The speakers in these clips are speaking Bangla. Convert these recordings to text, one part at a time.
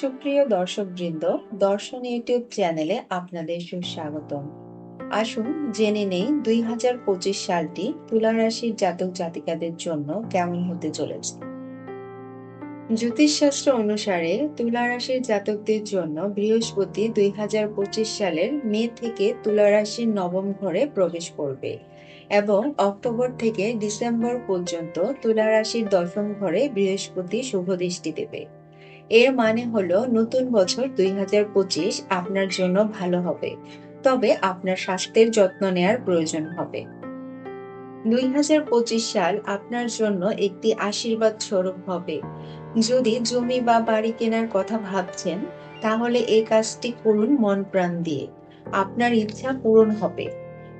সুপ্রিয় দর্শকবৃন্দ, দর্শন ইউটিউব চ্যানেলে আপনাদের সুস্বাগতম। আসুন জেনে নেই 2025 সালটি তুলা রাশির জাতক জাতিকাদের জন্য কেমন হতে চলেছে। জ্যোতিষশাস্ত্র অনুসারে তুলা রাশির জাতকদের জন্য বৃহস্পতি 2025 সালের মে থেকে তুলা রাশির নবম ঘরে প্রবেশ করবে এবং অক্টোবর থেকে ডিসেম্বর পর্যন্ত তুলা রাশির দশম ঘরে বৃহস্পতি শুভ দৃষ্টি দেবে। এর মানে হলো নতুন বছর 2025 আপনার জন্য ভালো হবে, তবে আপনার স্বাস্থ্যের যত্ন নেয়ার প্রয়োজন হবে। 2025 সাল আপনার জন্য একটি আশীর্বাদ স্বরূপ হবে। যদি জমি বা বাড়ি কেনার কথা ভাবছেন, তাহলে এই কাজটি করুন মন প্রাণ দিয়ে। আপনার ইচ্ছা পূরণ হবে।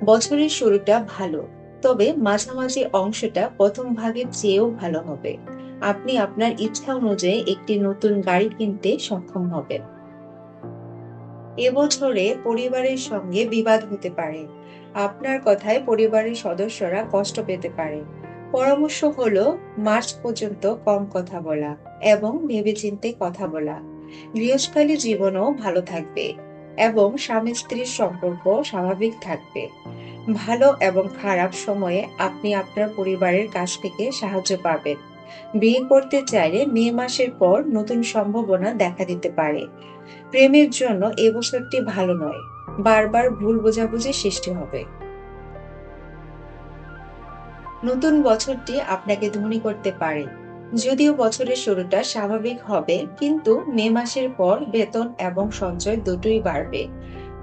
বছরের শুরুটা ভালো, তবে মাঝামাঝি অংশটা প্রথম ভাগের চেয়েও ভালো হবে। আপনি আপনার ইচ্ছা অনুযায়ী একটি নতুন গাড়ি কিনতে সক্ষম হবেন। এবছরে পরিবারের সঙ্গে বিবাদ হতে পারে। আপনার কথায় পরিবারের সদস্যরা কষ্ট পেতে পারে। পরামর্শ হলো মার্চ পর্যন্ত কম কথা বলা এবং ভেবেচিন্তে কথা বলা। গৃহস্থালী জীবনও ভালো থাকবে এবং স্বামী স্ত্রীর সম্পর্ক স্বাভাবিক থাকবে। ভালো এবং খারাপ সময়ে আপনি আপনার পরিবারের কাছ থেকে সাহায্য পাবেন। বিয়ে করতে চাইলে মে মাসের পর নতুন সম্ভাবনা দেখা দিতে পারে। প্রেমের জন্য এ বছরটি ভালো নয়, বারবার ভুল বোঝাবুঝি সৃষ্টি হবে। নতুন বছরটি আপনাকে ধনী করতে পারে। যদিও বছরের শুরুটা স্বাভাবিক হবে, কিন্তু মে মাসের পর বেতন এবং সঞ্চয় দুটোই বাড়বে।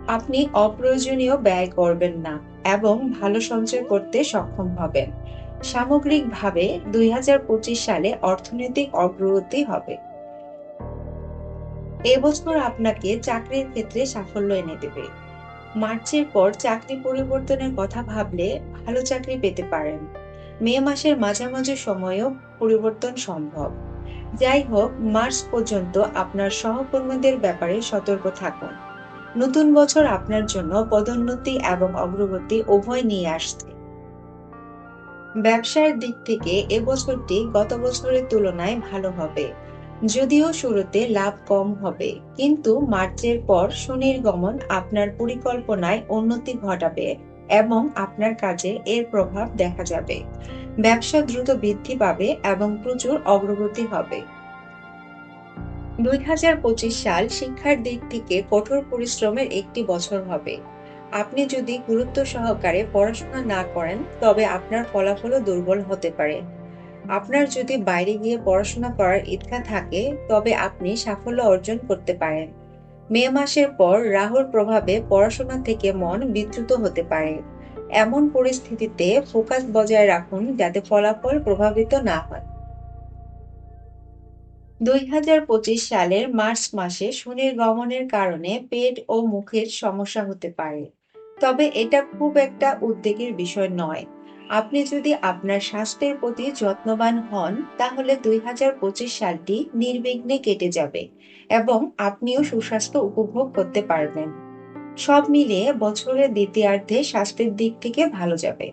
আপনি অপ্রয়োজনীয় ব্যয় করবেন না এবং ভালো সঞ্চয় করতে সক্ষম হবেন। সামগ্রিকভাবে 2025 সালে অর্থনৈতিক অগ্রগতি হবে। এবছর আপনাকে চাকরির ক্ষেত্রে সাফল্য এনে দেবে। মার্চের পর চাকরি পরিবর্তনের কথা ভাবলে ভালো চাকরি পেতে পারেন। মে মাসের মাঝামাঝি সময়েও পরিবর্তন সম্ভব। যাই হোক, মার্চ পর্যন্ত আপনার সহকর্মীদের ব্যাপারে সতর্ক থাকুন। নতুন বছর আপনার জন্য পদোন্নতি এবং অগ্রগতি উভয় নিয়ে আসছে। ব্যবসার দিক থেকে এবছরটি গত বছরের তুলনায় ভালো হবে। যদিও শুরুতে লাভ কম হবে, কিন্তু মার্চের পর শনির গমন আপনার পরিকল্পনায় উন্নতি ঘটাবে এবং আপনার কাজে এর প্রভাব দেখা যাবে। ব্যবসা দ্রুত বৃদ্ধি পাবে এবং প্রচুর অগ্রগতি হবে। 2025 সাল শিক্ষার দিক থেকে কঠোর পরিশ্রমের একটি বছর হবে। আপনি যদি গুরুত্ব সহকারে পড়াশোনা না করেন, তবে আপনার ফলাফলও দুর্বল হতে পারে। আপনার যদি বাইরে গিয়ে পড়াশোনা করার ইচ্ছা থাকে, তবে আপনি সাফল্য অর্জন করতে পারেন। মে মাসের পর রাহুর প্রভাবে পড়াশোনা থেকে মন বিচ্যুত হতে পারে। এমন পরিস্থিতিতে ফোকাস বজায় রাখুন যাতে ফলাফল প্রভাবিত না হয়। 2025 সালের মার্চ মাসে শনির গমনের কারণে পেট ও মুখের সমস্যা হতে পারে, তবে এটা খুব একটা উদ্বেগের বিষয় নয়। আপনি যদি আপনার স্বাস্থ্যের প্রতি যত্নবান হন, তাহলে 2025 সালটি নির্বিঘ্নে কেটে যাবে এবং আপনিও সুস্বাস্থ্য উপভোগ করতে পারবেন। সব মিলিয়ে বছরের দ্বিতীয়ার্ধে স্বাস্থ্যের দিক থেকে ভালো যাবে।